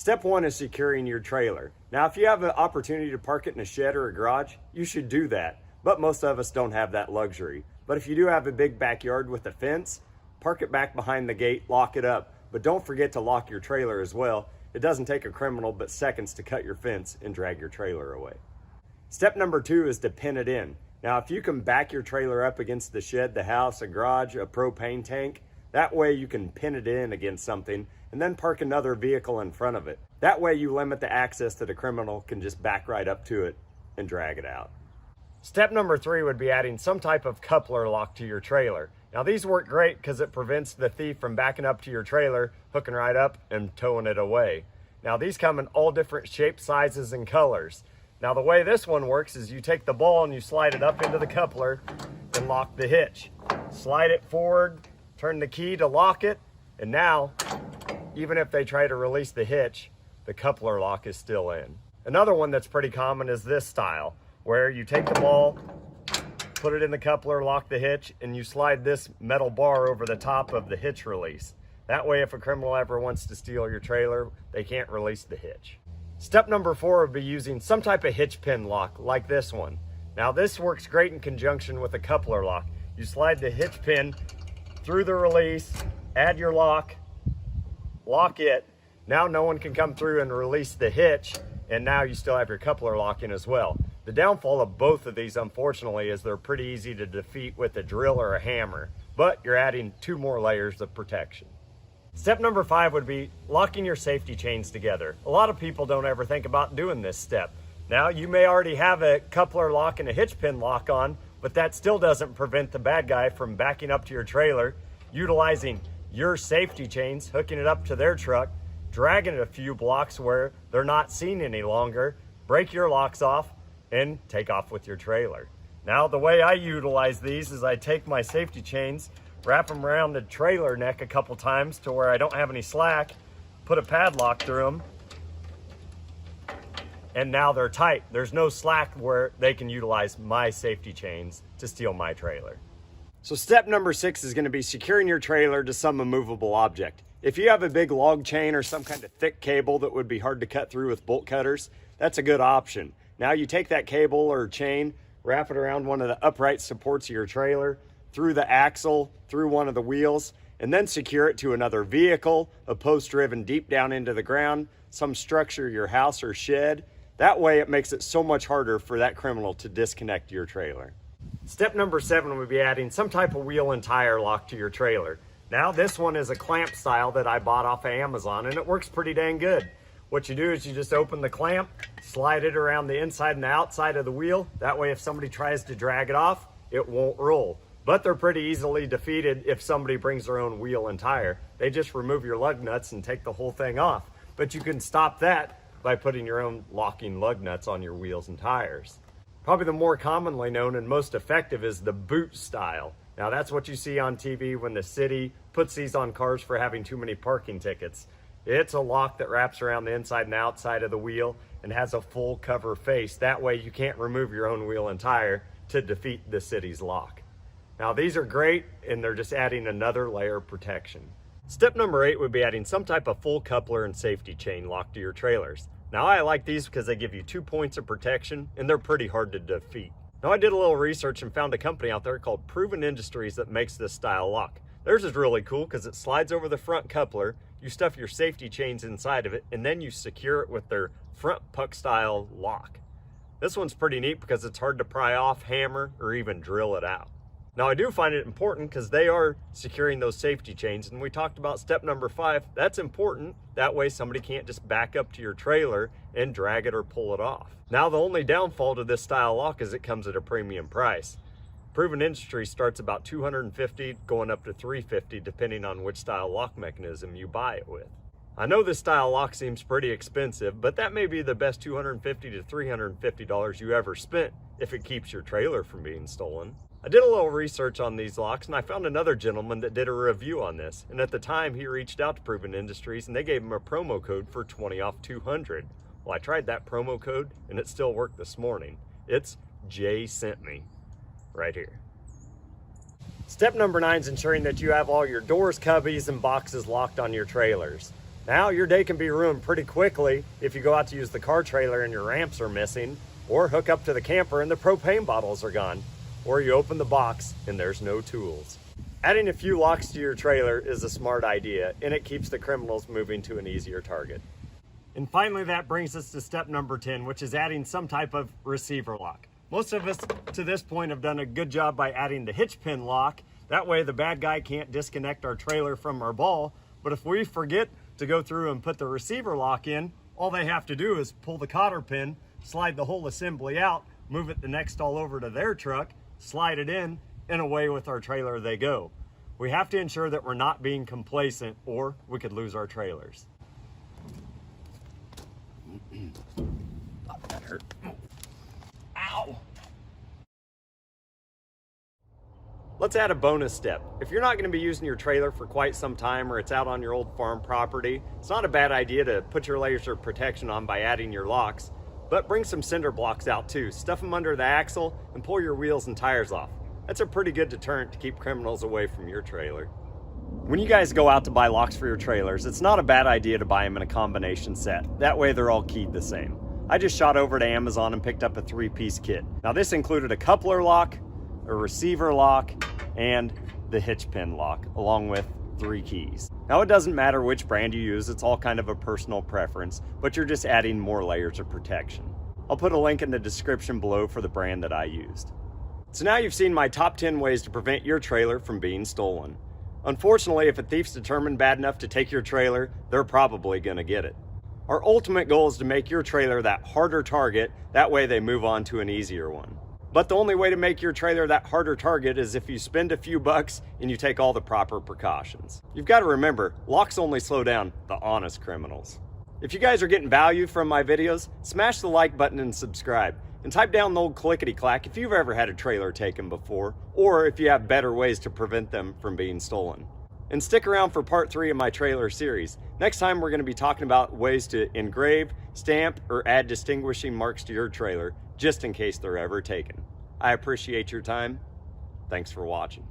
Step one is securing your trailer. Now, if you have an opportunity to park it in a shed or a garage, you should do that. But most of us don't have that luxury. But if you do have a big backyard with a fence, park it back behind the gate, lock it up. But don't forget to lock your trailer as well. It doesn't take a criminal but seconds to cut your fence and drag your trailer away. Step number two is to pin it in. Now, if you can back your trailer up against the shed, the house, a garage, a propane tank, that way you can pin it in against something and then park another vehicle in front of it. That way you limit the access that a criminal can just back right up to it and drag it out. Step number three would be adding some type of coupler lock to your trailer. Now, these work great because it prevents the thief from backing up to your trailer, hooking right up and towing it away. Now, these come in all different shapes, sizes, and colors. Now, the way this one works is you take the ball and you slide it up into the coupler and lock the hitch. Slide it forward, turn the key to lock it, and now, even if they try to release the hitch, the coupler lock is still in. Another one that's pretty common is this style, where you take the ball, put it in the coupler, lock the hitch, and you slide this metal bar over the top of the hitch release. That way, if a criminal ever wants to steal your trailer, they can't release the hitch. Step number four would be using some type of hitch pin lock like this one. Now, this works great in conjunction with a coupler lock. You slide the hitch pin through the release, add your lock it. Now no one can come through and release the hitch, and now you still have your coupler lock in as well. The downfall of both of these, unfortunately, is they're pretty easy to defeat with a drill or a hammer, but you're adding 2 more layers of protection. Step number 5 would be locking your safety chains together. A lot of people don't ever think about doing this step. Now, you may already have a coupler lock and a hitch pin lock on, but that still doesn't prevent the bad guy from backing up to your trailer, utilizing your safety chains, hooking it up to their truck, dragging it a few blocks where they're not seen any longer, break your locks off, and take off with your trailer. Now, the way I utilize these is I take my safety chains, wrap them around the trailer neck a couple times to where I don't have any slack, put a padlock through them, and now they're tight. There's no slack where they can utilize my safety chains to steal my trailer. So step number 6 is going to be securing your trailer to some immovable object. If you have a big log chain or some kind of thick cable that would be hard to cut through with bolt cutters, that's a good option. Now you take that cable or chain, wrap it around one of the upright supports of your trailer, through the axle, through one of the wheels, and then secure it to another vehicle, a post driven deep down into the ground, some structure, your house or shed. That way it makes it so much harder for that criminal to disconnect your trailer. Step number 7 would be adding some type of wheel and tire lock to your trailer. Now, this one is a clamp style that I bought off of Amazon, and it works pretty dang good. What you do is you just open the clamp, slide it around the inside and the outside of the wheel. That way, if somebody tries to drag it off, it won't roll. But they're pretty easily defeated if somebody brings their own wheel and tire. They just remove your lug nuts and take the whole thing off. But you can stop that by putting your own locking lug nuts on your wheels and tires. Probably the more commonly known and most effective is the boot style. Now, that's what you see on TV when the city puts these on cars for having too many parking tickets. It's a lock that wraps around the inside and outside of the wheel and has a full cover face. That way you can't remove your own wheel and tire to defeat the city's lock. Now, these are great, and they're just adding another layer of protection. Step number 8 would be adding some type of full coupler and safety chain lock to your trailers. Now, I like these because they give you 2 points of protection, and they're pretty hard to defeat. Now, I did a little research and found a company out there called Proven Industries that makes this style lock. Theirs is really cool because it slides over the front coupler, you stuff your safety chains inside of it, and then you secure it with their front puck style lock. This one's pretty neat because it's hard to pry off, hammer, or even drill it out. Now, I do find it important because they are securing those safety chains, and we talked about step number 5. That's important. That way somebody can't just back up to your trailer and drag it or pull it off. Now, the only downfall to this style lock is it comes at a premium price. Proven Industry starts about $250 going up to $350 depending on which style lock mechanism you buy it with. I know this style lock seems pretty expensive, but that may be the best $250 to $350 you ever spent if it keeps your trailer from being stolen. I did a little research on these locks, and I found another gentleman that did a review on this, and at the time he reached out to Proven Industries and they gave him a promo code for 20 off 200. Well, I tried that promo code and it still worked this morning. It's Jay Sent Me right here. Step number 9 is ensuring that you have all your doors, cubbies, and boxes locked on your trailers. Now your day can be ruined pretty quickly if you go out to use the car trailer and your ramps are missing, or hook up to the camper and the propane bottles are gone, or you open the box and there's no tools. Adding a few locks to your trailer is a smart idea, and it keeps the criminals moving to an easier target. And finally, that brings us to step number 10, which is adding some type of receiver lock. Most of us to this point have done a good job by adding the hitch pin lock. That way the bad guy can't disconnect our trailer from our ball. But if we forget to go through and put the receiver lock in, all they have to do is pull the cotter pin, slide the whole assembly out, move it the next stall over to their truck, slide it in, and away with our trailer they go. We have to ensure that we're not being complacent, or we could lose our trailers. That hurt. Ow! Let's add a bonus step. If you're not going to be using your trailer for quite some time, or it's out on your old farm property, it's not a bad idea to put your layers of protection on by adding your locks, but bring some cinder blocks out too. Stuff them under the axle and pull your wheels and tires off. That's a pretty good deterrent to keep criminals away from your trailer. When you guys go out to buy locks for your trailers, it's not a bad idea to buy them in a combination set. That way they're all keyed the same. I just shot over to Amazon and picked up a 3-piece kit. Now this included a coupler lock, a receiver lock, and the hitch pin lock, along with 3 keys. Now it doesn't matter which brand you use, it's all kind of a personal preference, but you're just adding more layers of protection. I'll put a link in the description below for the brand that I used. So now you've seen my top 10 ways to prevent your trailer from being stolen. Unfortunately, if a thief's determined bad enough to take your trailer, they're probably gonna get it. Our ultimate goal is to make your trailer that harder target, that way they move on to an easier one. But the only way to make your trailer that harder target is if you spend a few bucks and you take all the proper precautions. You've got to remember, locks only slow down the honest criminals. If you guys are getting value from my videos, smash the like button and subscribe. And type down the old clickety-clack if you've ever had a trailer taken before, or if you have better ways to prevent them from being stolen. And stick around for part 3 of my trailer series. Next time we're going to be talking about ways to engrave, stamp, or add distinguishing marks to your trailer, just in case they're ever taken. I appreciate your time. Thanks for watching.